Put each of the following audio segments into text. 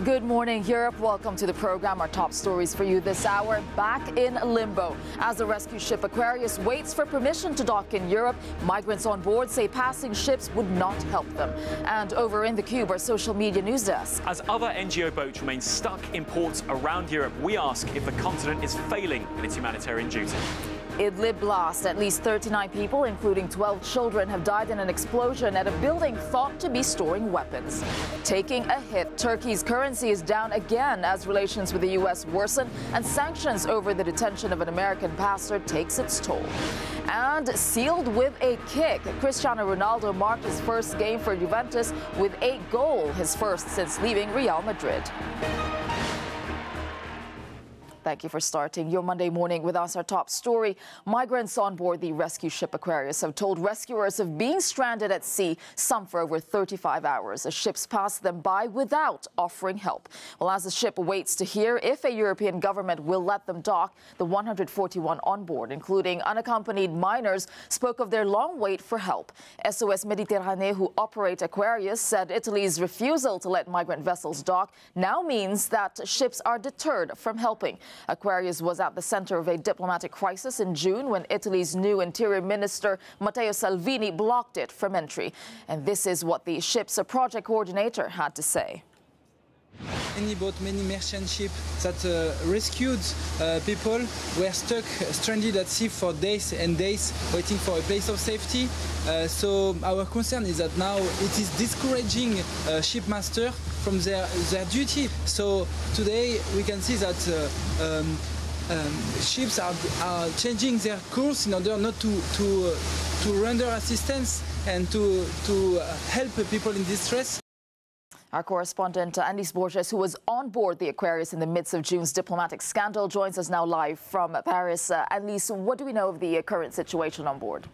Good morning, Europe. Welcome to the program. Our top stories for you this hour. Back in limbo. As the rescue ship Aquarius waits for permission to dock in Europe, migrants on board say passing ships would not help them. And over in the Cube, our social media news desk. As other NGO boats remain stuck in ports around Europe, we ask if the continent is failing in its humanitarian duty. Idlib blast. At least 39 people, including 12 children, have died in an explosion at a building thought to be storing weapons. Taking a hit, Turkey's currency is down again as relations with the U.S. worsen and sanctions over the detention of an American pastor takes its toll. And sealed with a kick, Cristiano Ronaldo marked his first game for Juventus with a goal, his first since leaving Real Madrid. Thank you for starting your Monday morning with us. Our top story. Migrants on board the rescue ship Aquarius have told rescuers of being stranded at sea, some for over 35 hours. The ships passed them by without offering help. Well, as the ship waits to hear if a European government will let them dock, the 141 on board, including unaccompanied minors, spoke of their long wait for help. SOS Méditerranée, who operate Aquarius, said Italy's refusal to let migrant vessels dock now means that ships are deterred from helping. Aquarius was at the center of a diplomatic crisis in June when Italy's new Interior Minister Matteo Salvini blocked it from entry. And this is what the ship's project coordinator had to say. Many boats, many merchant ships that rescued people were stuck, stranded at sea for days and days, waiting for a place of safety. So our concern is that now it is discouraging shipmaster from their duty. So today we can see that ships are changing their course in order not to render assistance and to help people in distress. Our correspondent Anlis Borges, who was on board the Aquarius in the midst of June's diplomatic scandal, joins us now live from Paris. Anlis, what do we know of the current situation on board?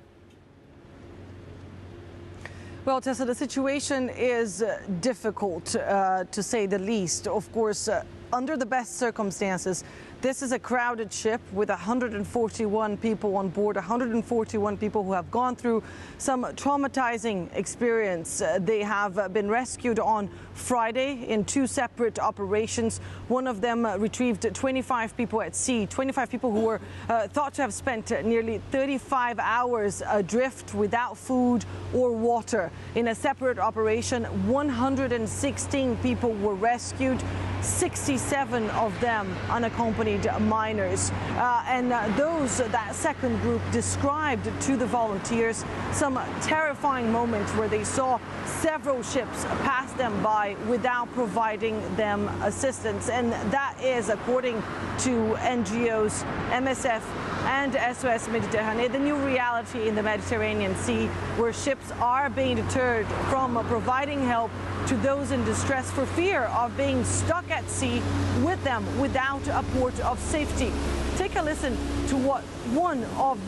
Well, Tessa, the situation is difficult, to say the least. Of course, under the best circumstances, this is a crowded ship with 141 people on board, 141 people who have gone through some traumatizing experience. They have been rescued on Friday in two separate operations. One of them retrieved 25 people at sea, 25 people who were thought to have spent nearly 35 hours adrift without food or water. In a separate operation, 116 people were rescued, 67 of them unaccompanied minors. That second group described to the volunteers some terrifying moments where they saw several ships pass them by without providing them assistance. And that is, according to NGOs, MSF and SOS Méditerranée, the new reality in the Mediterranean Sea, where ships are being deterred from providing help to those in distress for fear of being stuck at sea with them without a port of safety. Take a listen to what one of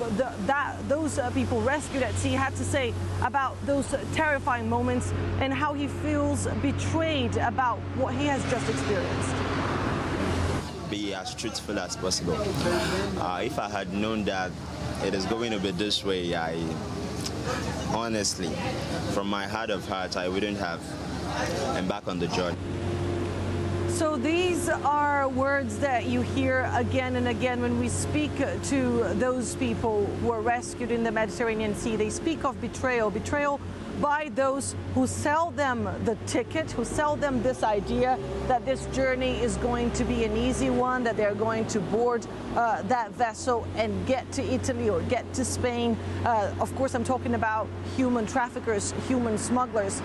those people rescued at sea had to say about those terrifying moments and how he feels betrayed about what he has just experienced. Be as truthful as possible. If I had known that it is going to be this way, honestly, from my heart of hearts, I wouldn't have embarked on the journey. So these are words that you hear again and again when we speak to those people who are rescued in the Mediterranean Sea. They speak of betrayal by those who sell them the ticket, who sell them this idea that this journey is going to be an easy one, that they're going to board that vessel and get to Italy or get to Spain. Of course, I'm talking about human traffickers, human smugglers.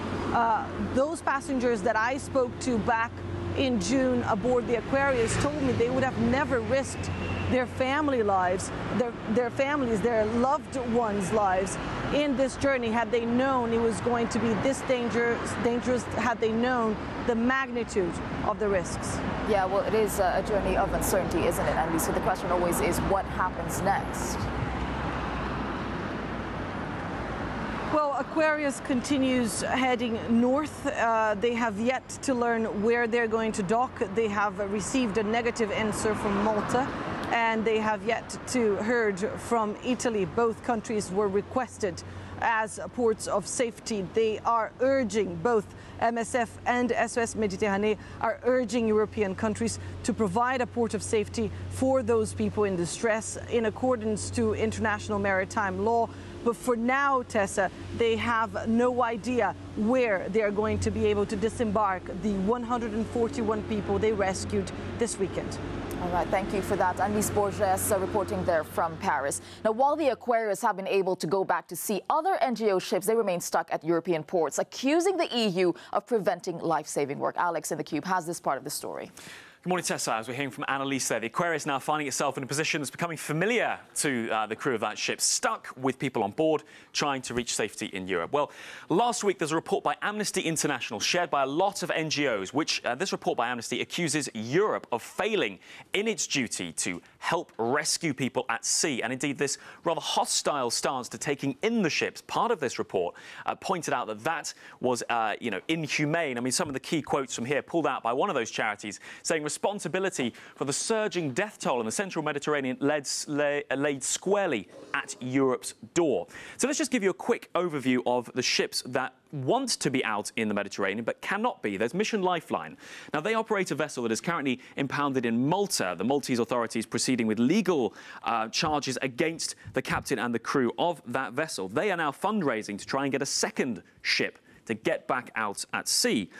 Those passengers that I spoke to back in June aboard the Aquarius told me they would have never risked their family lives, their families, their loved ones' lives in this journey had they known it was going to be this dangerous, had they known the magnitude of the risks. Yeah, well, it is a journey of uncertainty, isn't it, Andy? So the question always is, what happens next? Well, Aquarius continues heading north. They have yet to learn where they're going to dock. They have received a negative answer from Malta, and they have yet to heard from Italy. Both countries were requested as ports of safety. They are urging, both MSF and SOS Méditerranée are urging European countries to provide a port of safety for those people in distress in accordance to international maritime law. But for now, Tessa, they have no idea where they are going to be able to disembark the 141 people they rescued this weekend. All right, thank you for that. Anise Borges reporting there from Paris. Now, while the Aquarius have been able to go back to sea, other NGO ships, they remain stuck at European ports, accusing the EU of preventing life-saving work. Alex in the Cube has this part of the story. Good morning, Tessa. As we're hearing from Annalise there, the Aquarius now finding itself in a position that's becoming familiar to the crew of that ship, stuck with people on board trying to reach safety in Europe. Well, last week there's a report by Amnesty International shared by a lot of NGOs, which this report by Amnesty accuses Europe of failing in its duty to help rescue people at sea. And indeed, this rather hostile stance to taking in the ships, part of this report pointed out that that was, inhumane. I mean, some of the key quotes from here pulled out by one of those charities saying responsibility for the surging death toll in the central Mediterranean laid squarely at Europe's door. So let's just give you a quick overview of the ships that want to be out in the Mediterranean but cannot be. There's Mission Lifeline. Now, they operate a vessel that is currently impounded in Malta. The Maltese authorities proceeding with legal charges against the captain and the crew of that vessel. They are now fundraising to try and get a second ship to get back out at sea.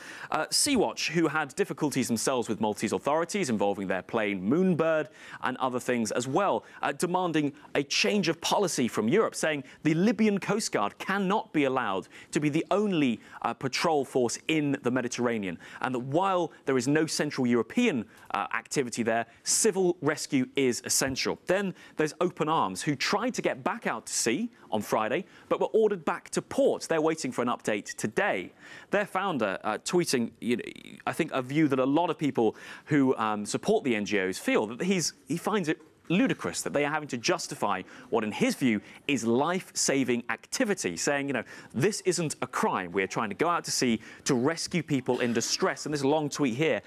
Sea-Watch, who had difficulties themselves with Maltese authorities involving their plane Moonbird and other things as well, demanding a change of policy from Europe, saying the Libyan Coast Guard cannot be allowed to be the only patrol force in the Mediterranean, and that while there is no Central European activity there, civil rescue is essential. Then there's Open Arms, who tried to get back out to sea on Friday, but were ordered back to port. They're waiting for an update today. Their founder tweeting, I think, a view that a lot of people who support the NGOs feel, that he finds it ludicrous that they are having to justify what, in his view, is life-saving activity, saying, this isn't a crime. We're trying to go out to sea to rescue people in distress. And this long tweet here,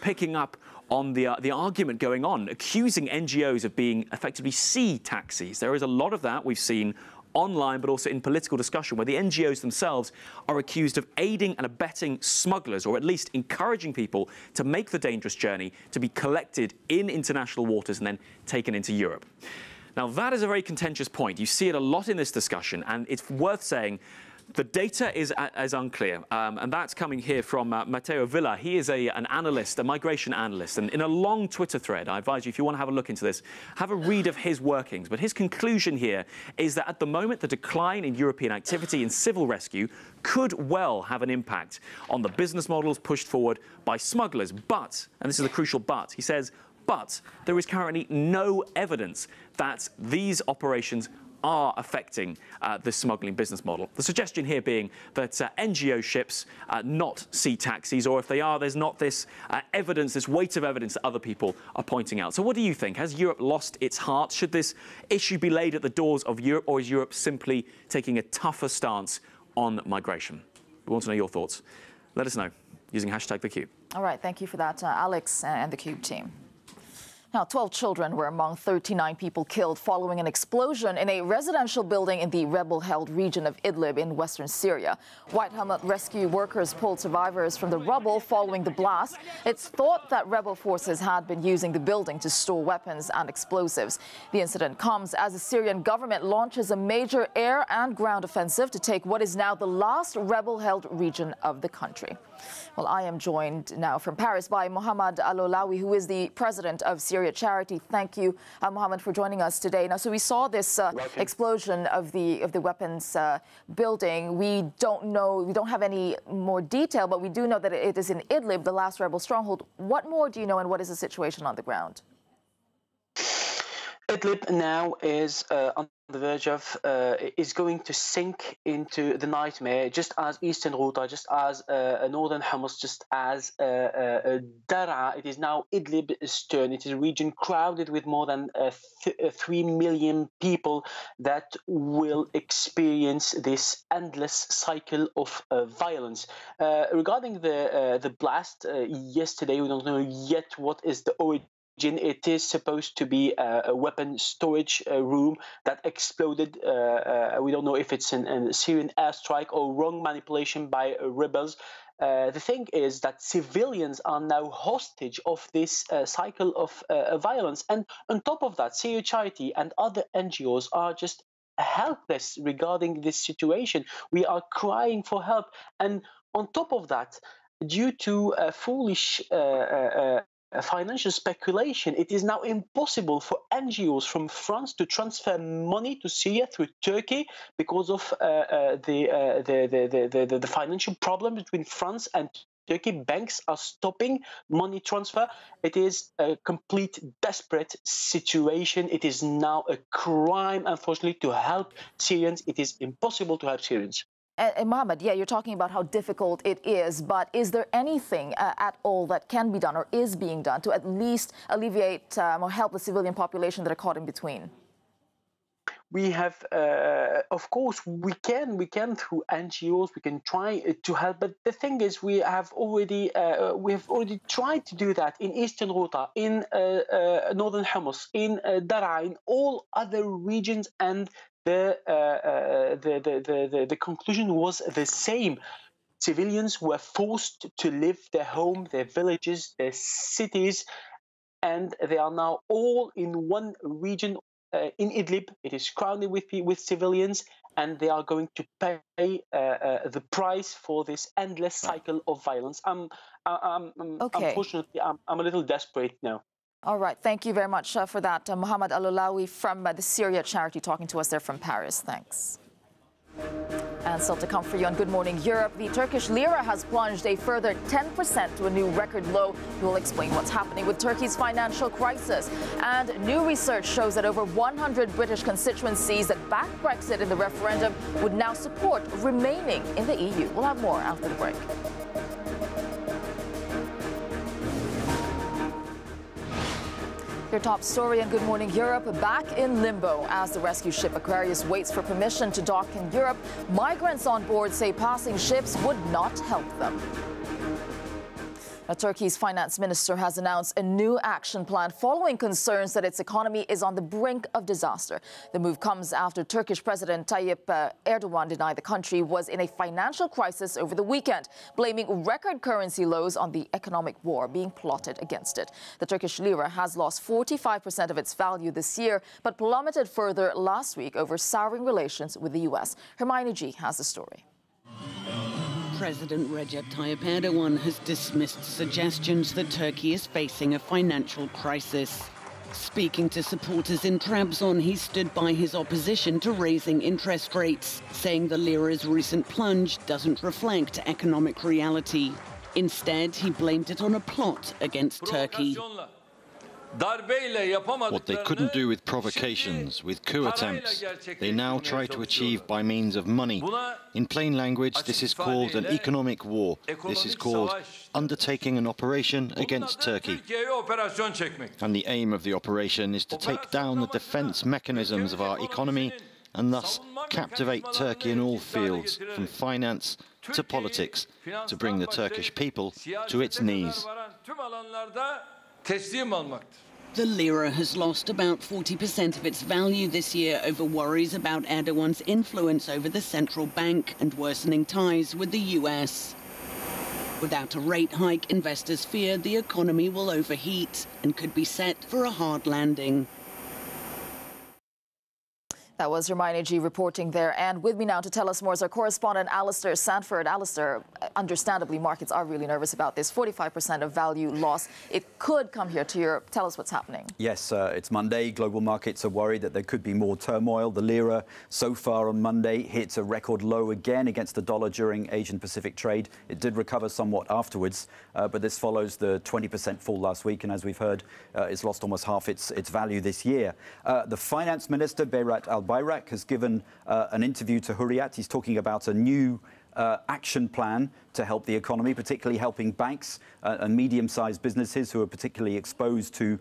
picking up on the argument going on, accusing NGOs of being effectively sea taxis. There is a lot of that we've seen online, but also in political discussion, where the NGOs themselves are accused of aiding and abetting smugglers, or at least encouraging people to make the dangerous journey to be collected in international waters and then taken into Europe. Now, that is a very contentious point. You see it a lot in this discussion, and it's worth saying the data is unclear, and that's coming here from Matteo Villa. He is an analyst, a migration analyst, and in a long Twitter thread, I advise you, if you want to have a look into this, have a read of his workings. But his conclusion here is that at the moment, the decline in European activity in civil rescue could well have an impact on the business models pushed forward by smugglers. But, and this is a crucial but, he says, but there is currently no evidence that these operations are affecting the smuggling business model. The suggestion here being that NGO ships, not sea taxis, or if they are, there's not this evidence, this weight of evidence that other people are pointing out. So what do you think? Has Europe lost its heart? Should this issue be laid at the doors of Europe, or is Europe simply taking a tougher stance on migration? We want to know your thoughts. Let us know using #TheCube. All right, thank you for that, Alex and the Cube team. Now, 12 children were among 39 people killed following an explosion in a residential building in the rebel-held region of Idlib in western Syria. White Helmet rescue workers pulled survivors from the rubble following the blast. It's thought that rebel forces had been using the building to store weapons and explosives. The incident comes as the Syrian government launches a major air and ground offensive to take what is now the last rebel-held region of the country. Well, I am joined now from Paris by Mohamed Al-Olawi, who is the president of Syria Charity. Thank you, Mohamed, for joining us today. Now, so we saw this explosion of the weapons building. We don't have any more detail, but we do know that it is in Idlib, the last rebel stronghold. What more do you know, and what is the situation on the ground? Idlib now is on the verge of is going to sink into the nightmare, just as Eastern Ghouta, just as Northern Homs, just as Daraa. It is now Idlib's turn. It is a region crowded with more than 3 million people that will experience this endless cycle of violence. Regarding the blast yesterday, we don't know yet what is the origin It is supposed to be a weapon storage room that exploded. We don't know if it's a Syrian airstrike or wrong manipulation by rebels. The thing is that civilians are now hostage of this cycle of violence. And on top of that, Syria Charity and other NGOs are just helpless regarding this situation. We are crying for help. And on top of that, due to foolish financial speculation, it is now impossible for NGOs from France to transfer money to Syria through Turkey because of the financial problem between France and Turkey. Banks are stopping money transfer. It is a complete desperate situation. It is now a crime, unfortunately, to help Syrians. It is impossible to help Syrians. And Mohammed, yeah, you're talking about how difficult it is, but is there anything at all that can be done or is being done to at least alleviate or help the civilian population that are caught in between? We have, of course, we can through NGOs. We can try to help, but the thing is, we have already tried to do that in Eastern Ghouta, in Northern Homs, in Daraa, in all other regions, and the conclusion was the same. Civilians were forced to leave their home, their villages, their cities, and they are now all in one region. In Idlib, it is crowded with civilians, and they are going to pay the price for this endless cycle of violence. Unfortunately, I'm a little desperate now. All right. Thank you very much for that. Mohammed Al-Olawi from the Syria Charity talking to us there from Paris. Thanks. And still to come for you on Good Morning Europe, the Turkish lira has plunged a further 10% to a new record low. We'll explain what's happening with Turkey's financial crisis. And new research shows that over 100 British constituencies that backed Brexit in the referendum would now support remaining in the EU. We'll have more after the break. Your top story in Good Morning Europe, back in limbo as the rescue ship Aquarius waits for permission to dock in Europe. Migrants on board say passing ships would not help them. Now, Turkey's finance minister has announced a new action plan following concerns that its economy is on the brink of disaster. The move comes after Turkish President Tayyip Erdogan denied the country was in a financial crisis over the weekend, blaming record currency lows on the economic war being plotted against it. The Turkish lira has lost 45% of its value this year, but plummeted further last week over souring relations with the U.S. Hermione G has the story. President Recep Tayyip Erdogan has dismissed suggestions that Turkey is facing a financial crisis. Speaking to supporters in Trabzon, he stood by his opposition to raising interest rates, saying the lira's recent plunge doesn't reflect economic reality. Instead, he blamed it on a plot against Turkey. What they couldn't do with provocations, with coup attempts, they now try to achieve by means of money. In plain language, this is called an economic war. This is called undertaking an operation against Turkey. And the aim of the operation is to take down the defense mechanisms of our economy and thus captivate Turkey in all fields, from finance to politics, to bring the Turkish people to its knees. The lira has lost about 40% of its value this year over worries about Erdogan's influence over the central bank and worsening ties with the US. Without a rate hike, investors fear the economy will overheat and could be set for a hard landing. That was Hermione G reporting there. And with me now to tell us more is our correspondent, Alistair Sanford. Alistair, understandably, markets are really nervous about this. 45% of value loss. It could come here to Europe. Tell us what's happening. Yes, it's Monday. Global markets are worried that there could be more turmoil. The lira, so far on Monday, hits a record low again against the dollar during Asian-Pacific trade. It did recover somewhat afterwards, but this follows the 20% fall last week. And as we've heard, it's lost almost half its value this year. The finance minister, Berat Albayrak, has given an interview to Hurriyet. He's talking about a new action plan to help the economy, particularly helping banks and medium-sized businesses who are particularly exposed to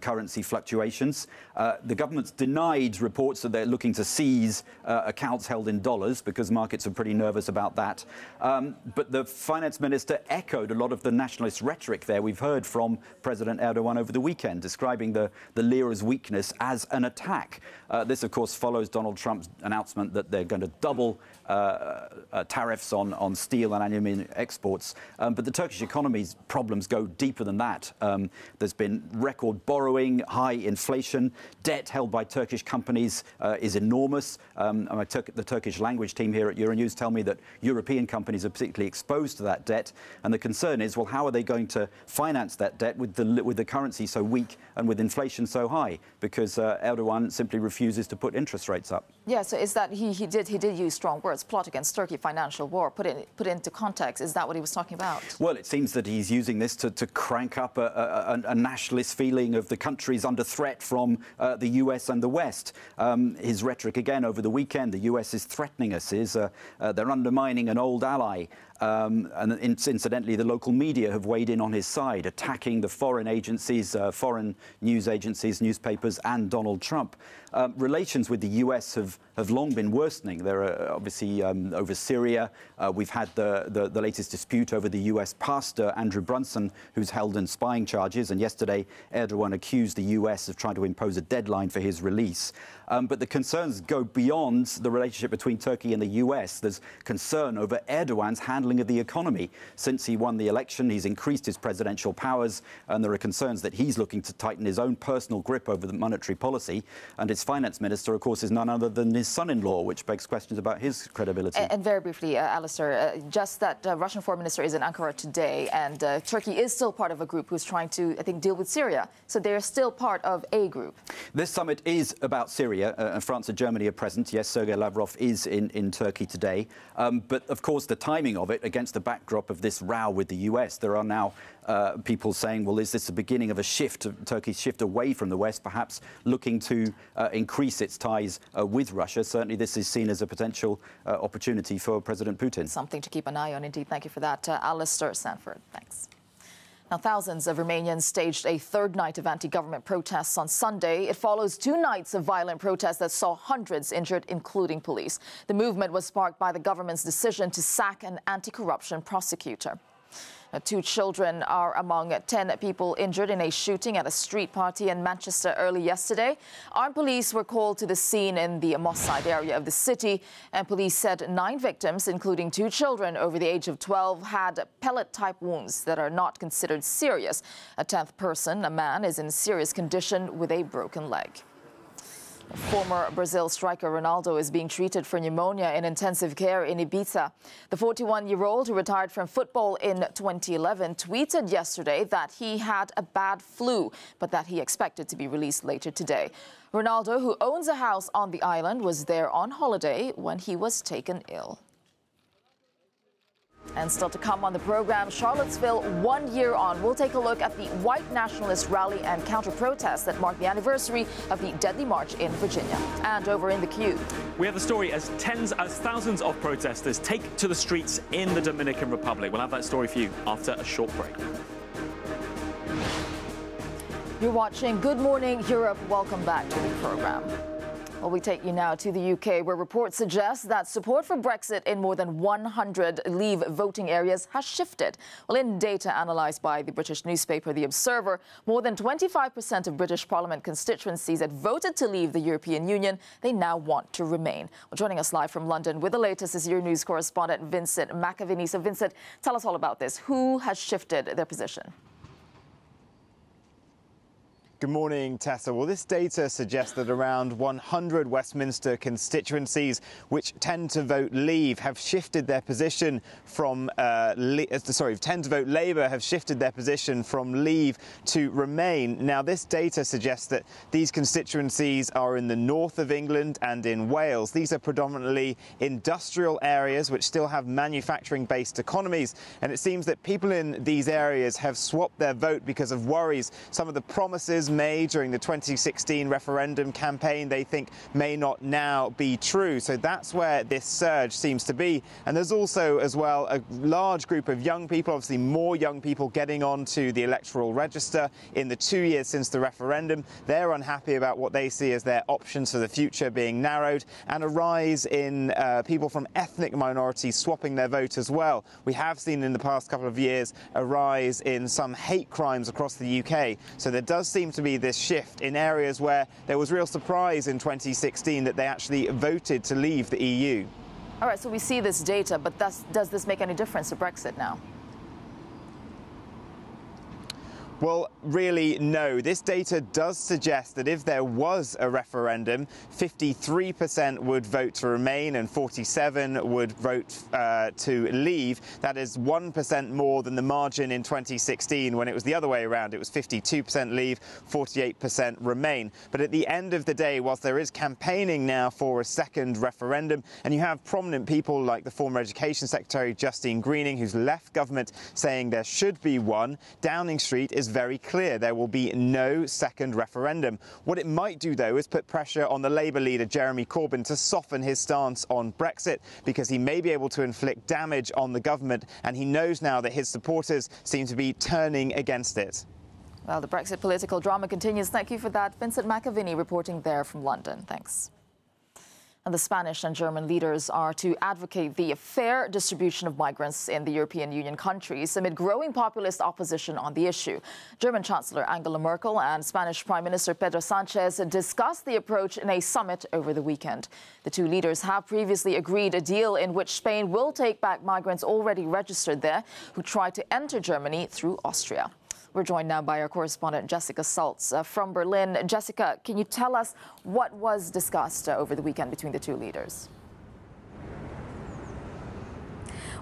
currency fluctuations. The government's denied reports that they're looking to seize accounts held in dollars because markets are pretty nervous about that. But the finance minister echoed a lot of the nationalist rhetoric there we've heard from President Erdogan over the weekend, describing the lira's weakness as an attack. This, of course, follows Donald Trump's announcement that they're going to double tariffs on steel and aluminium exports. But the Turkish economy's problems go deeper than that. There's been record borrowing, high inflation, debt held by Turkish companies is enormous. The Turkish language team here at Euronews tell me that European companies are particularly exposed to that debt. And the concern is, well, how are they going to finance that debt with the currency so weak and with inflation so high? Because Erdogan simply refuses to put interest rates up. Yeah, so is that he did use strong words, plot against Turkey, financial war, put into context. Is that what he was talking about? Well, it seems that he's using this to crank up a nationalist feeling of the countries under threat from the US and the West. His rhetoric again over the weekend, the US is threatening us, they're undermining an old ally. And incidentally, the local media have weighed in on his side, attacking the foreign agencies, foreign news agencies, newspapers, and Donald Trump. Relations with the US have long been worsening. There are obviously over Syria. We've had the latest dispute over the US pastor, Andrew Brunson, who's held in spying charges. And yesterday, Erdogan accused the US of trying to impose a deadline for his release. But the concerns go beyond the relationship between Turkey and the US. There's concern over Erdogan's handling of the economy. Since he won the election, he's increased his presidential powers, and there are concerns that he's looking to tighten his own personal grip over the monetary policy. And his finance minister, of course, is none other than his son-in-law, which begs questions about his credibility. And very briefly, Alistair, just that Russian foreign minister is in Ankara today, and Turkey is still part of a group who's trying to, I think, deal with Syria. So they're still part of a group. This summit is about Syria. France and Germany are present. Yes, Sergei Lavrov is in Turkey today. But, of course, the timing of it against the backdrop of this row with the US, there are now people saying, well, is this the beginning of a shift, Turkey's shift away from the West, perhaps looking to increase its ties with Russia? Certainly this is seen as a potential opportunity for President Putin. Something to keep an eye on, indeed. Thank you for that, Alistair Sanford. Thanks. Now, thousands of Romanians staged a third night of anti-government protests on Sunday. It follows 2 nights of violent protests that saw hundreds injured, including police. The movement was sparked by the government's decision to sack an anti-corruption prosecutor. 2 children are among 10 people injured in a shooting at a street party in Manchester early yesterday. Armed police were called to the scene in the Mosside area of the city, and police said 9 victims, including 2 children over the age of 12, had pellet-type wounds that are not considered serious. A 10th person, a man, is in serious condition with a broken leg. Former Brazil striker Ronaldo is being treated for pneumonia in intensive care in Ibiza. The 41-year-old, who retired from football in 2011, tweeted yesterday that he had a bad flu, but that he expected to be released later today. Ronaldo, who owns a house on the island, was there on holiday when he was taken ill. And still to come on the program, Charlottesville 1 year on. We'll take a look at the white nationalist rally and counter-protests that mark the anniversary of the deadly march in Virginia. And over in the queue, we have the story as thousands of protesters take to the streets in the Dominican Republic. We'll have that story for you after a short break. You're watching Good Morning Europe. Welcome back to the program. Well, we take you now to the UK, where reports suggest that support for Brexit in more than 100 Leave voting areas has shifted. Well, in data analysed by the British newspaper The Observer, more than 25% of British Parliament constituencies that voted to leave the European Union, they now want to remain. Well, joining us live from London with the latest is your news correspondent Vincent McAviney. So, Vincent, tell us all about this. Who has shifted their position? Good morning, Tessa. Well, this data suggests that around 100 Westminster constituencies, which tend to vote Leave, have shifted their position from tend to vote Labour, have shifted their position from Leave to Remain. Now, this data suggests that these constituencies are in the north of England and in Wales. These are predominantly industrial areas which still have manufacturing-based economies, and it seems that people in these areas have swapped their vote because of worries. Some of the promises promises made during the 2016 referendum campaign they think may not now be true. So that's where this surge seems to be. And there's also as well a large group of young people, obviously more young people getting onto the electoral register in the 2 years since the referendum. They're unhappy about what they see as their options for the future being narrowed, and a rise in people from ethnic minorities swapping their vote as well. We have seen in the past couple of years a rise in some hate crimes across the UK. So there does seem to be this shift in areas where there was real surprise in 2016 that they actually voted to leave the EU. All right, so we see this data, but does this make any difference to Brexit now? Well, really, no. This data does suggest that if there was a referendum, 53% would vote to remain and 47% would vote to leave. That is 1% more than the margin in 2016 when it was the other way around. It was 52% leave, 48% remain. But at the end of the day, whilst there is campaigning now for a second referendum, and you have prominent people like the former Education Secretary Justine Greening, who's left government, saying there should be one, Downing Street is very clear. There will be no second referendum. What it might do, though, is put pressure on the Labour leader, Jeremy Corbyn, to soften his stance on Brexit, because he may be able to inflict damage on the government, and he knows now that his supporters seem to be turning against it. Well, the Brexit political drama continues. Thank you for that. Vincent McAviney reporting there from London. Thanks. And the Spanish and German leaders are to advocate the fair distribution of migrants in the European Union countries amid growing populist opposition on the issue. German Chancellor Angela Merkel and Spanish Prime Minister Pedro Sanchez discussed the approach in a summit over the weekend. The two leaders have previously agreed a deal in which Spain will take back migrants already registered there who tried to enter Germany through Austria. We're joined now by our correspondent Jessica Saltz from Berlin. Jessica, can you tell us what was discussed over the weekend between the two leaders?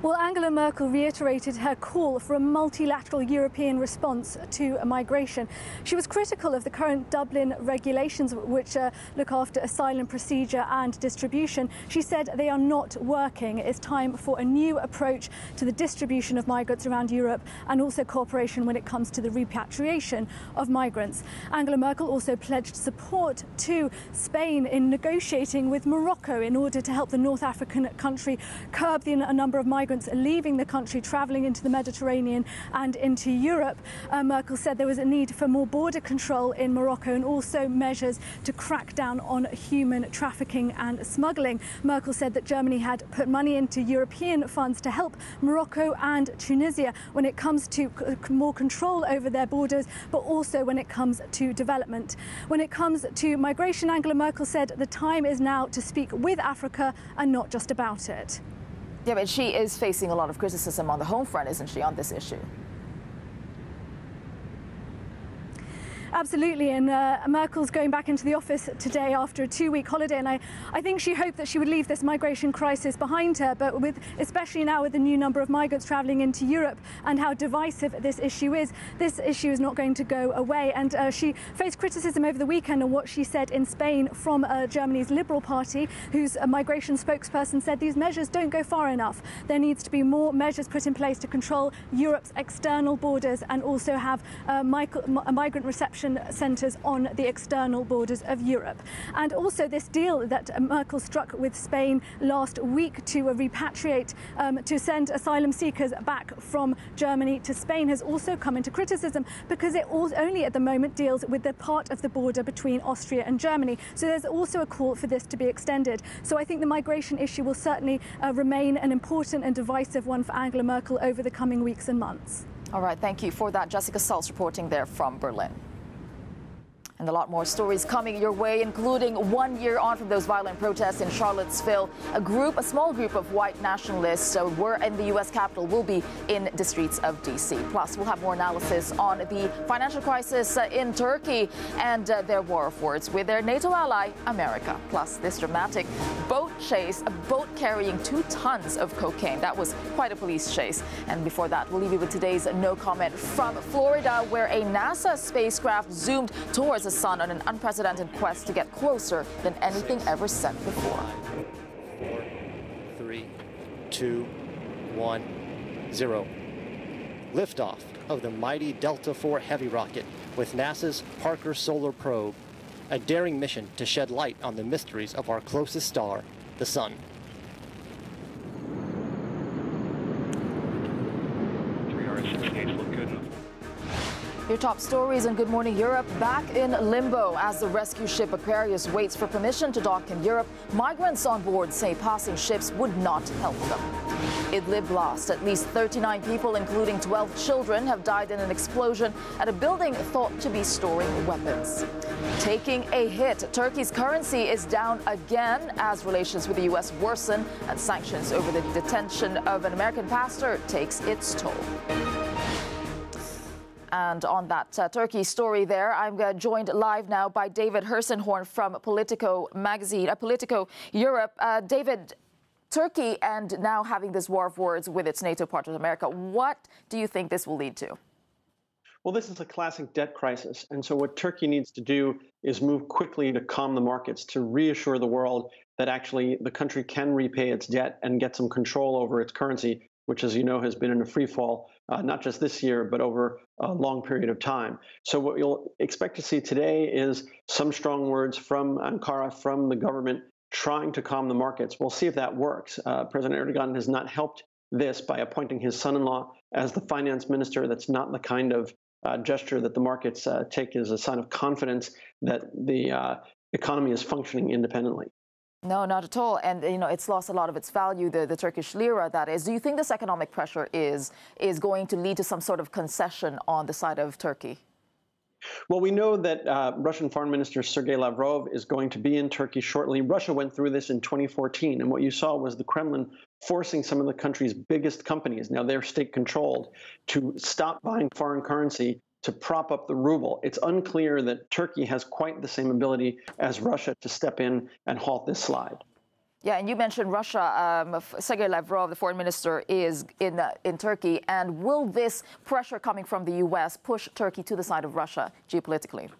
Well, Angela Merkel reiterated her call for a multilateral European response to migration. She was critical of the current Dublin regulations, which look after asylum procedure and distribution. She said they are not working. It's time for a new approach to the distribution of migrants around Europe, and also cooperation when it comes to the repatriation of migrants. Angela Merkel also pledged support to Spain in negotiating with Morocco in order to help the North African country curb the number of migrants leaving the country, travelling into the Mediterranean and into Europe. Merkel said there was a need for more border control in Morocco and also measures to crack down on human trafficking and smuggling. Merkel said that Germany had put money into European funds to help Morocco and Tunisia when it comes to more control over their borders, but also when it comes to development. When it comes to migration, Angela Merkel said the time is now to speak with Africa and not just about it. Yeah, but she is facing a lot of criticism on the home front, isn't she, on this issue? Absolutely, and Merkel's going back into the office today after a two-week holiday, and I think she hoped that she would leave this migration crisis behind her, but especially now with the new number of migrants travelling into Europe and how divisive this issue is not going to go away. And she faced criticism over the weekend on what she said in Spain from Germany's Liberal Party, whose migration spokesperson said these measures don't go far enough. There needs to be more measures put in place to control Europe's external borders and also have migrant reception centres on the external borders of Europe. And also this deal that Merkel struck with Spain last week to repatriate, to send asylum seekers back from Germany to Spain has also come into criticism because it only at the moment deals with the part of the border between Austria and Germany. So there's also a call for this to be extended. So I think the migration issue will certainly remain an important and divisive one for Angela Merkel over the coming weeks and months. All right, thank you for that. Jessica Saltz reporting there from Berlin. And a lot more stories coming your way, including 1 year on from those violent protests in Charlottesville. A small group of white nationalists were in the U.S. Capitol, will be in the streets of D.C. Plus, we'll have more analysis on the financial crisis in Turkey and their war of words with their NATO ally, America. Plus, this dramatic boat chase, a boat carrying 2 tons of cocaine. That was quite a police chase. And before that, we'll leave you with today's no comment from Florida, where a NASA spacecraft zoomed towards the sun on an unprecedented quest to get closer than anything ever sent before. 4, 3, 2, 1, 0. Liftoff. of the mighty Delta IV Heavy rocket with NASA's Parker Solar Probe, a daring mission to shed light on the mysteries of our closest star, the Sun. Your top stories in Good Morning Europe. Back in limbo as the rescue ship Aquarius waits for permission to dock in Europe. Migrants on board say passing ships would not help them. Idlib blast. At least 39 people, including 12 children, have died in an explosion at a building thought to be storing weapons. Taking a hit. Turkey's currency is down again as relations with the U.S. worsen and sanctions over the detention of an American pastor takes its toll. And on that Turkey story there, I'm joined live now by David Hersenhorn from Politico magazine, Politico Europe. David, Turkey and now having this war of words with its NATO partner America, what do you think this will lead to? Well, this is a classic debt crisis. And so what Turkey needs to do is move quickly to calm the markets, to reassure the world that actually the country can repay its debt and get some control over its currency, which, as you know, has been in a free fall, not just this year, but over a long period of time. So what you'll expect to see today is some strong words from Ankara, from the government, trying to calm the markets. We'll see if that works. President Erdogan has not helped this by appointing his son-in-law as the finance minister. That's not the kind of gesture that the markets take as a sign of confidence that the economy is functioning independently. No, not at all. And, you know, it's lost a lot of its value, the Turkish lira, that is. Do you think this economic pressure is going to lead to some sort of concession on the side of Turkey? Well, we know that Russian Foreign Minister Sergei Lavrov is going to be in Turkey shortly. Russia went through this in 2014, and what you saw was the Kremlin forcing some of the country's biggest companies, now they're state-controlled, to stop buying foreign currency to prop up the ruble. It's unclear that Turkey has quite the same ability as Russia to step in and halt this slide. Yeah, and you mentioned Russia. Sergei Lavrov, the foreign minister, is in Turkey. And will this pressure coming from the U.S. push Turkey to the side of Russia geopolitically?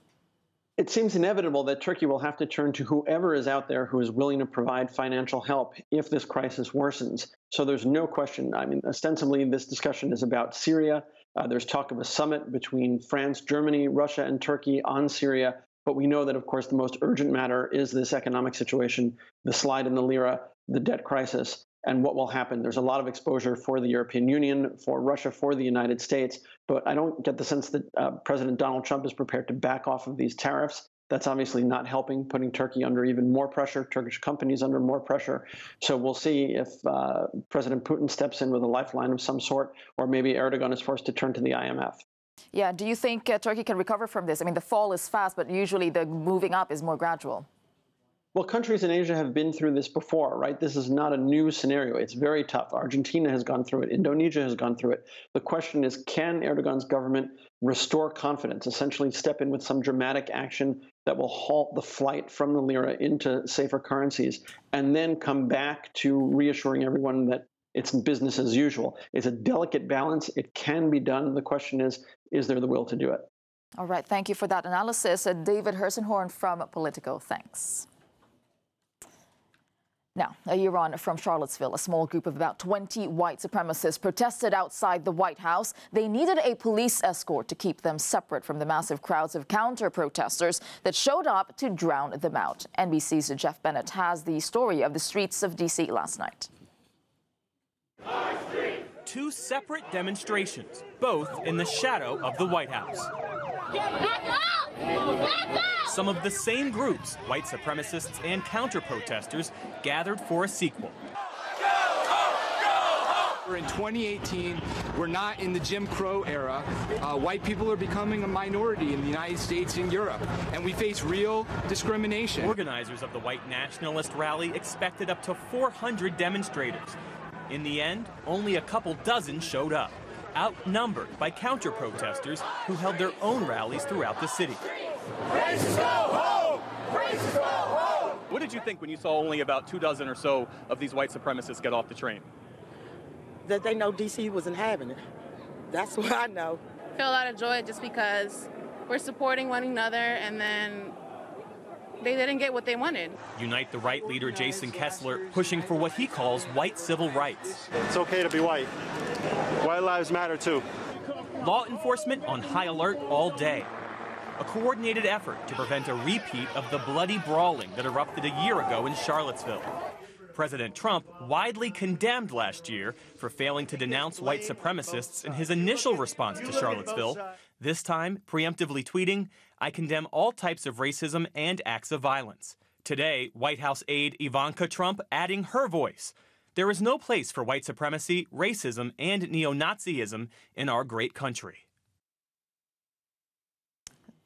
It seems inevitable that Turkey will have to turn to whoever is out there who is willing to provide financial help if this crisis worsens. So there's no question. I mean, ostensibly, this discussion is about Syria. There's talk of a summit between France, Germany, Russia, and Turkey on Syria. But we know that, of course, the most urgent matter is this economic situation, the slide in the lira, the debt crisis, and what will happen. There's a lot of exposure for the European Union, for Russia, for the United States. But I don't get the sense that President Donald Trump is prepared to back off of these tariffs. That's obviously not helping, putting Turkey under even more pressure, Turkish companies under more pressure. So we'll see if President Putin steps in with a lifeline of some sort, or maybe Erdogan is forced to turn to the IMF. Yeah, do you think Turkey can recover from this? I mean, the fall is fast, but usually the moving up is more gradual. Well, countries in Asia have been through this before, right? This is not a new scenario. It's very tough. Argentina has gone through it. Indonesia has gone through it. The question is, can Erdogan's government restore confidence, essentially step in with some dramatic action that will halt the flight from the lira into safer currencies, and then come back to reassuring everyone that it's business as usual? It's a delicate balance. It can be done. The question is there the will to do it? All right. Thank you for that analysis. David Hersenhorn from Politico. Thanks. Now, a year on from Charlottesville, a small group of about 20 white supremacists protested outside the White House. They needed a police escort to keep them separate from the massive crowds of counter-protesters that showed up to drown them out. NBC's Jeff Bennett has the story of the streets of D.C. last night. Two separate demonstrations, both in the shadow of the White House. Some of the same groups, white supremacists and counter-protesters, gathered for a sequel. We're in 2018. We're not in the Jim Crow era. White people are becoming a minority in the United States and Europe, and we face real discrimination. Organizers of the white nationalist rally expected up to 400 demonstrators. In the end, only a couple dozen showed up, outnumbered by counter-protesters who held their own rallies throughout the city. Racists go home! Racists go home! What did you think when you saw only about 24 or so of these white supremacists get off the train? That they know D.C. wasn't having it. That's what I know. I feel a lot of joy just because we're supporting one another, and then they didn't get what they wanted. Unite the Right leader Jason Kessler pushing for what he calls white civil rights. It's okay to be white. White lives matter too. Law enforcement on high alert all day. A coordinated effort to prevent a repeat of the bloody brawling that erupted a year ago in Charlottesville. President Trump widely condemned last year for failing to denounce white supremacists in his initial response to Charlottesville, this time preemptively tweeting, "I condemn all types of racism and acts of violence." Today, White House aide Ivanka Trump adding her voice. There is no place for white supremacy, racism, and neo-Nazism in our great country.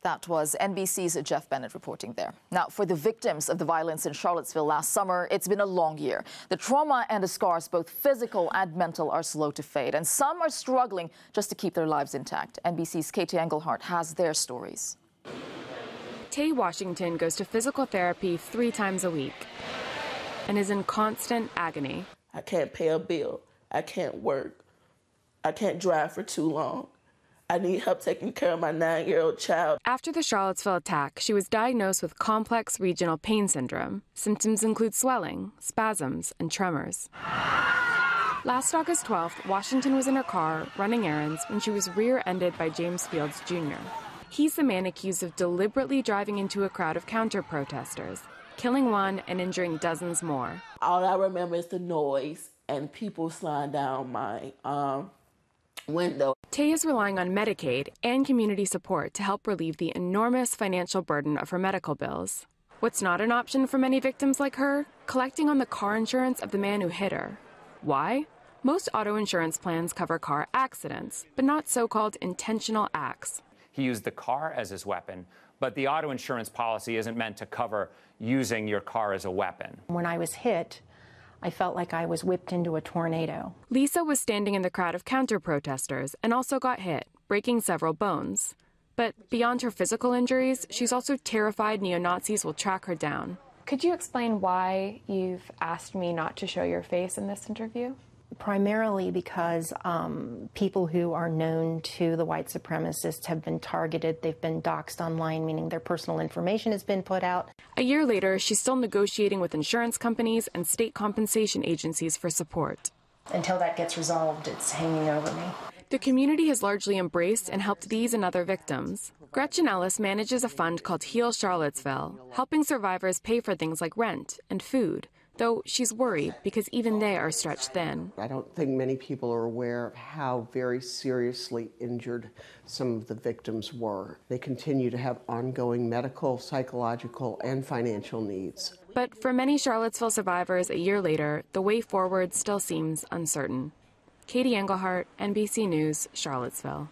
That was NBC's Jeff Bennett reporting there. Now, for the victims of the violence in Charlottesville last summer, it's been a long year. The trauma and the scars, both physical and mental, are slow to fade, and some are struggling just to keep their lives intact. NBC's Katie Engelhardt has their stories. Tay Washington goes to physical therapy 3 times a week and is in constant agony. I can't pay a bill. I can't work. I can't drive for too long. I need help taking care of my 9-year-old child. After the Charlottesville attack, she was diagnosed with complex regional pain syndrome. Symptoms include swelling, spasms, and tremors. Last August 12th, Washington was in her car running errands when she was rear-ended by James Fields Jr. He's the man accused of deliberately driving into a crowd of counter-protesters, killing one and injuring dozens more. All I remember is the noise and people sliding down my window. Tay is relying on Medicaid and community support to help relieve the enormous financial burden of her medical bills. What's not an option for many victims like her? Collecting on the car insurance of the man who hit her. Why? Most auto insurance plans cover car accidents, but not so-called intentional acts. He used the car as his weapon, but the auto insurance policy isn't meant to cover using your car as a weapon. When I was hit, I felt like I was whipped into a tornado. Lisa was standing in the crowd of counter-protesters and also got hit, breaking several bones. But beyond her physical injuries, she's also terrified neo-Nazis will track her down. Could you explain why you've asked me not to show your face in this interview? Primarily because people who are known to the white supremacists have been targeted. They've been doxxed online, meaning their personal information has been put out. A year later, she's still negotiating with insurance companies and state compensation agencies for support. Until that gets resolved, it's hanging over me. The community has largely embraced and helped these and other victims. Gretchen Ellis manages a fund called Heal Charlottesville, helping survivors pay for things like rent and food. Though she's worried because even they are stretched thin. I don't think many people are aware of how very seriously injured some of the victims were. They continue to have ongoing medical, psychological, and financial needs. But for many Charlottesville survivors a year later, the way forward still seems uncertain. Katie Engelhardt, NBC News, Charlottesville.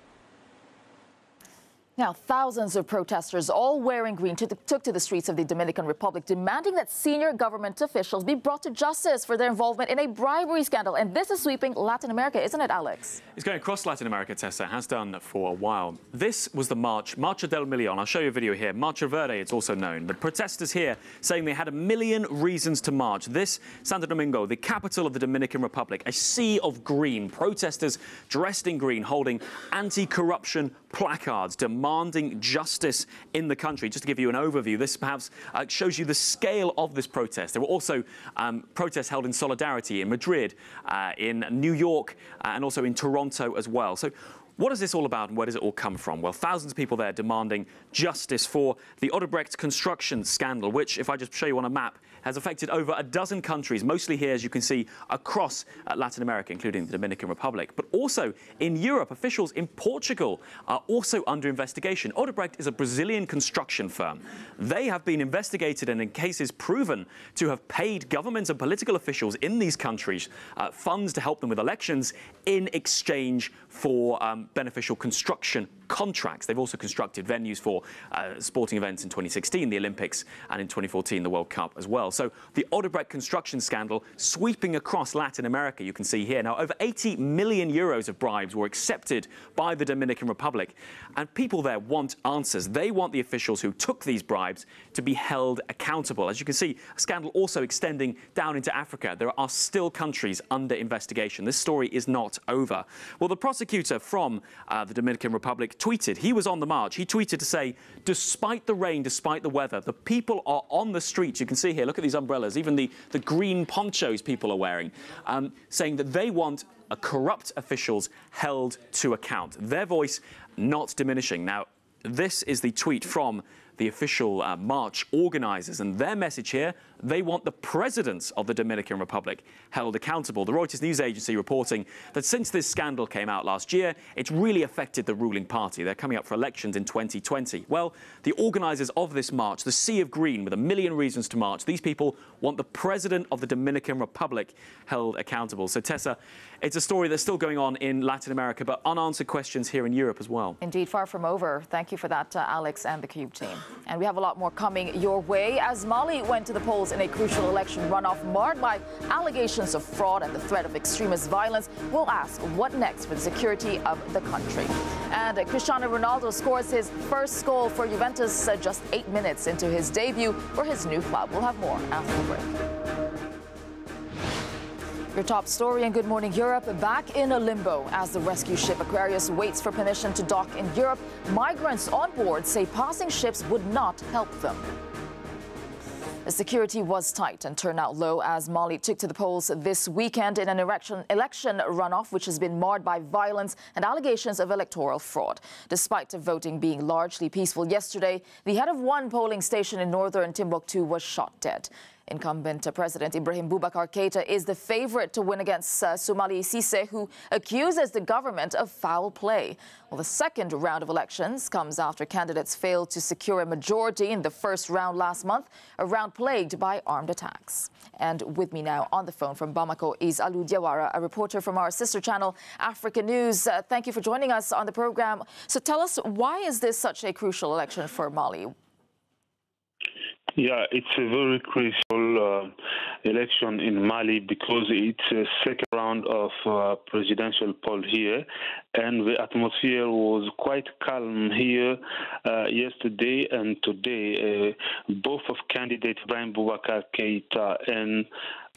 Now, thousands of protesters, all wearing green, took to the streets of the Dominican Republic, demanding that senior government officials be brought to justice for their involvement in a bribery scandal. And this is sweeping Latin America, isn't it, Alex? It's going across Latin America, Tessa, has done for a while. This was the march, Marcha del Millón. I'll show you a video here. Marcha Verde, it's also known. But protesters here saying they had a million reasons to march. This, Santo Domingo, the capital of the Dominican Republic, a sea of green. Protesters dressed in green, holding anti-corruption placards, demanding justice in the country. Just to give you an overview, this perhaps shows you the scale of this protest. There were also protests held in solidarity in Madrid, in New York, and also in Toronto as well. So what is this all about and where does it all come from? Well, thousands of people there demanding justice for the Odebrecht construction scandal, which, if I just show you on a map, has affected over a dozen countries, mostly here, as you can see, across Latin America, including the Dominican Republic. But also in Europe, officials in Portugal are also under investigation. Odebrecht is a Brazilian construction firm. They have been investigated and in cases proven to have paid governments and political officials in these countries funds to help them with elections in exchange for beneficial construction contracts. They've also constructed venues for sporting events in 2016, the Olympics, and in 2014, the World Cup as well. So the Odebrecht construction scandal sweeping across Latin America, you can see here. Now, over 80 million euros of bribes were accepted by the Dominican Republic, and people there want answers. They want the officials who took these bribes to be held accountable. As you can see, a scandal also extending down into Africa. There are still countries under investigation. This story is not over. Well, the prosecutor from the Dominican Republic tweeted. He was on the march. He tweeted to say, despite the rain, despite the weather, the people are on the streets. You can see here, look at these umbrellas, even the green ponchos people are wearing, saying that they want corrupt officials held to account. Their voice not diminishing. Now, this is the tweet from the official march organisers, and their message here: they want the president of the Dominican Republic held accountable. The Reuters news agency reporting that since this scandal came out last year, it's really affected the ruling party. They're coming up for elections in 2020. Well, the organisers of this march, the Sea of Green, with a million reasons to march, these people want the president of the Dominican Republic held accountable. So, Tesa, it's a story that's still going on in Latin America, but unanswered questions here in Europe as well. Indeed, far from over. Thank you for that, Alex and the Cube team. And we have a lot more coming your way as Mali went to the polls in a crucial election runoff marred by allegations of fraud and the threat of extremist violence. We'll ask what next for the security of the country. And Cristiano Ronaldo scores his first goal for Juventus just 8 minutes into his debut for his new club. We'll have more after the break. Your top story in Good Morning Europe, back in a limbo as the rescue ship Aquarius waits for permission to dock in Europe. Migrants on board say passing ships would not help them. The security was tight and turnout low as Mali took to the polls this weekend in an election runoff which has been marred by violence and allegations of electoral fraud. Despite the voting being largely peaceful yesterday, the head of one polling station in northern Timbuktu was shot dead. Incumbent President Ibrahim Boubacar Keita is the favorite to win against Soumali Cisse, who accuses the government of foul play. Well, the second round of elections comes after candidates failed to secure a majority in the first round last month, a round plagued by armed attacks. And with me now on the phone from Bamako is Alou Diawara, a reporter from our sister channel, Africa News. Thank you for joining us on the program. So tell us, why is this such a crucial election for Mali? Yeah, it's a very crucial election in Mali because it's a second round of presidential poll here, and the atmosphere was quite calm here yesterday and today. Both of candidates, Ibrahim Boubacar Keita and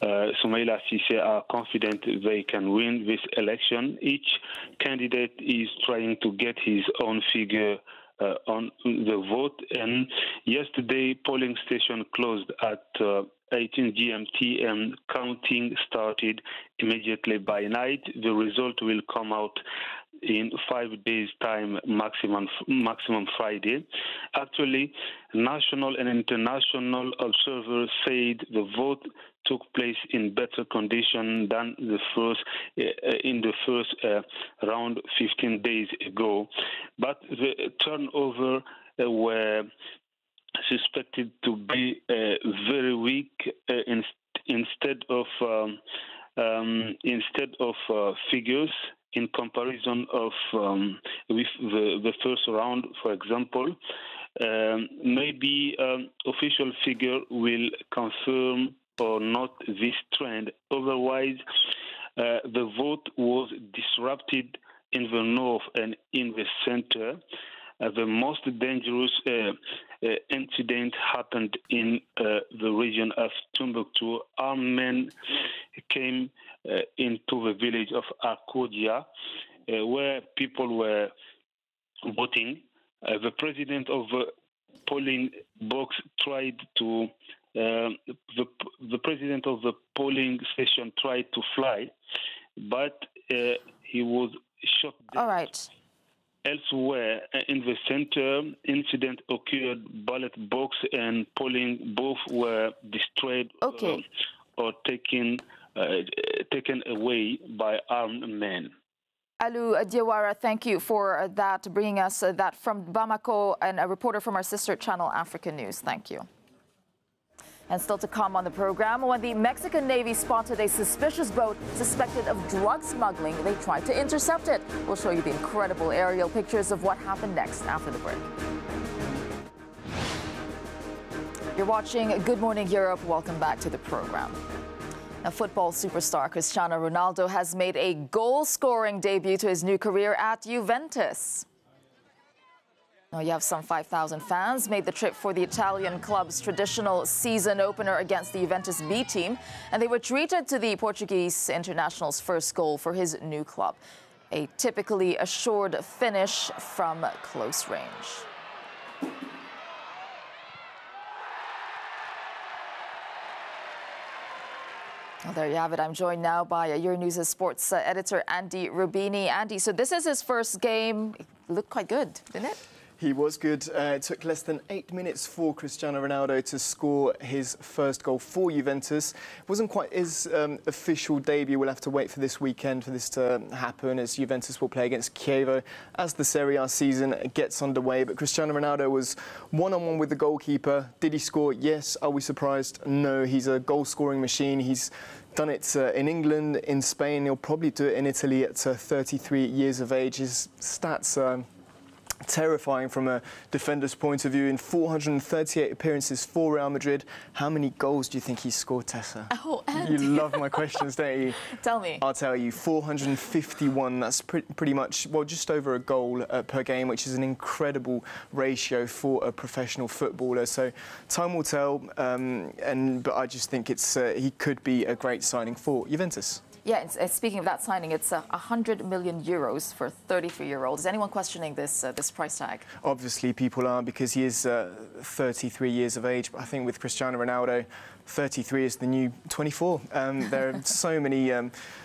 Soumaïla Cisse, are confident they can win this election. Each candidate is trying to get his own figure on the vote, and yesterday polling station closed at 18 GMT and counting started immediately by night. The result will come out in 5 days' time, maximum Friday. Actually, national and international observers said the vote took place in better condition than in the first round 15 days ago. But the turnover were suspected to be very weak instead of figures in comparison of with the first round. For example, maybe official figure will confirm or not this trend. Otherwise, the vote was disrupted in the north and in the center. The most dangerous incident happened in the region of Timbuktu. Armed men came into the village of Arcilla, where people were voting. The president of the polling box tried to the president of the polling station tried to fly, but he was shot dead. All right. Elsewhere in the center, incident occurred. Ballot box and polling both were destroyed or taken away by armed men. Alou Diawara, thank you for that, bringing us that from Bamako, and a reporter from our sister channel, Africa News. Thank you. And still to come on the program, when the Mexican Navy spotted a suspicious boat suspected of drug smuggling, they tried to intercept it. We'll show you the incredible aerial pictures of what happened next after the break. You're watching Good Morning Europe. Welcome back to the program. Now, football superstar Cristiano Ronaldo has made a goal-scoring debut to his new career at Juventus. Now, you have some 5,000 fans made the trip for the Italian club's traditional season opener against the Juventus B team, and they were treated to the Portuguese international's first goal for his new club, a typically assured finish from close range. Well, there you have it. I'm joined now by Euronews' sports editor Andy Rubini. Andy, so this is his first game. It looked quite good, didn't it? He was good. It took less than 8 minutes for Cristiano Ronaldo to score his first goal for Juventus. It wasn't quite his official debut. We'll have to wait for this weekend for this to happen, as Juventus will play against Chievo as the Serie A season gets underway. But Cristiano Ronaldo was one-on-one with the goalkeeper. Did he score? Yes. Are we surprised? No. He's a goal-scoring machine. He's done it in England, in Spain. He'll probably do it in Italy at 33 years of age. His stats are terrifying from a defender's point of view. In 438 appearances for Real Madrid, how many goals do you think he scored, Tessa? Oh, Andy. You love my questions, don't you? Tell me. I'll tell you, 451. That's pretty much, well, just over a goal per game, which is an incredible ratio for a professional footballer. So time will tell, but I just think he could be a great signing for Juventus. Yeah, speaking of that signing, it's 100 million euros for a 33-year-old. Is anyone questioning this price tag? Obviously, people are, because he is 33 years of age. But I think with Cristiano Ronaldo, 33 is the new 24. There are so many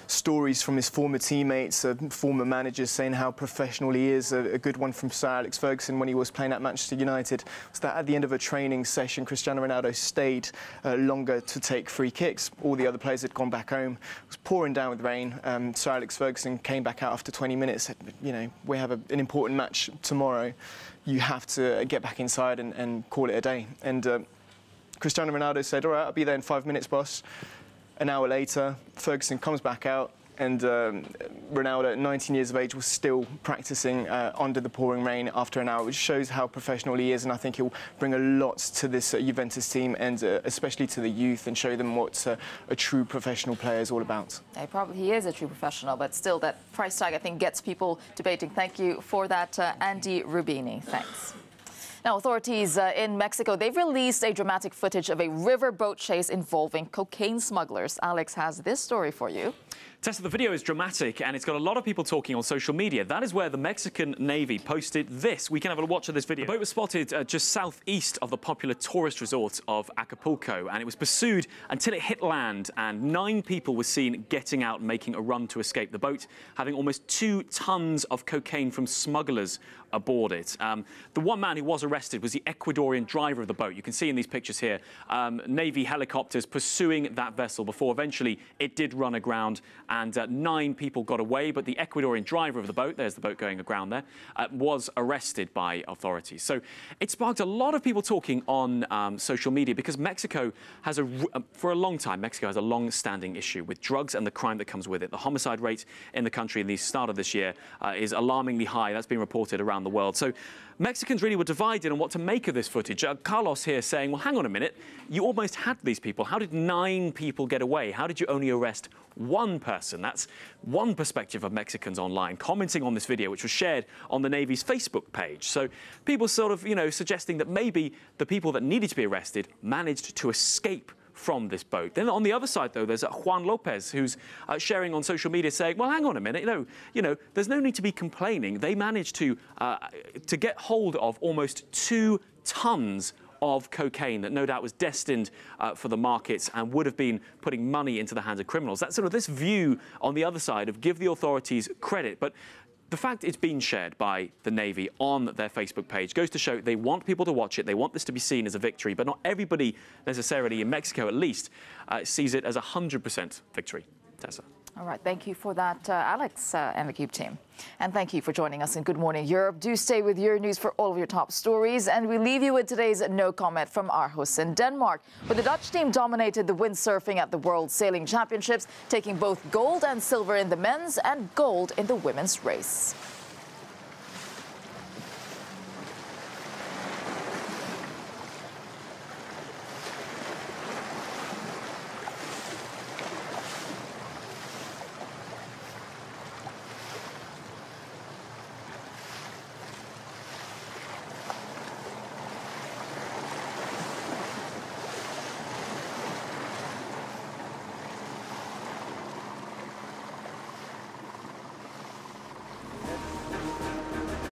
stories from his former teammates, former managers, saying how professional he is. A good one from Sir Alex Ferguson when he was playing at Manchester United was that at the end of a training session, Cristiano Ronaldo stayed longer to take free kicks. All the other players had gone back home. It was pouring down with rain. Sir Alex Ferguson came back out after 20 minutes, said, you know, we have an important match tomorrow. You have to get back inside and call it a day. And Cristiano Ronaldo said, all right, I'll be there in 5 minutes, boss. An hour later, Ferguson comes back out, and Ronaldo, at 19 years of age, was still practicing under the pouring rain after an hour, which shows how professional he is. And I think he'll bring a lot to this Juventus team, and especially to the youth, and show them what a true professional player is all about. He is a true professional, but still that price tag, I think, gets people debating. Thank you for that, Andy Rubini. Thanks. Now, authorities in Mexico, they've released a dramatic footage of a riverboat chase involving cocaine smugglers. Alex has this story for you. Tessa, the video is dramatic, and it's got a lot of people talking on social media. That is where the Mexican Navy posted this. We can have a watch of this video. The boat was spotted just southeast of the popular tourist resort of Acapulco, and it was pursued until it hit land, and 9 people were seen getting out and making a run to escape. The boat having almost 2 tons of cocaine from smugglers aboard it. The one man who was arrested was the Ecuadorian driver of the boat. You can see in these pictures here, Navy helicopters pursuing that vessel before eventually it did run aground, and 9 people got away, but the Ecuadorian driver of the boat, there's the boat going aground there, was arrested by authorities. So it sparked a lot of people talking on social media, because Mexico has for a long time, Mexico has a long-standing issue with drugs and the crime that comes with it. The homicide rate in the country in the start of this year is alarmingly high. That's been reported around the world. So Mexicans really were divided on what to make of this footage. Carlos here saying, well, hang on a minute, you almost had these people. How did 9 people get away? How did you only arrest 1 person? That's one perspective of Mexicans online commenting on this video, which was shared on the Navy's Facebook page. So people sort of, suggesting that maybe the people that needed to be arrested managed to escape from this boat. Then on the other side, though, there's Juan Lopez, who's sharing on social media saying, well, hang on a minute, there's no need to be complaining. They managed to get hold of almost 2 tons of cocaine that no doubt was destined for the markets and would have been putting money into the hands of criminals. That's sort of this view on the other side of give the authorities credit. But the fact it's been shared by the Navy on their Facebook page goes to show they want people to watch it. They want this to be seen as a victory, but not everybody necessarily, in Mexico at least, sees it as a 100% victory. Tessa. All right, thank you for that, Alex and the Cube team. And thank you for joining us in Good Morning Europe. Do stay with Euronews for all of your top stories. And we leave you with today's no comment from our hosts in Denmark, where the Dutch team dominated the windsurfing at the World Sailing Championships, taking both gold and silver in the men's and gold in the women's race.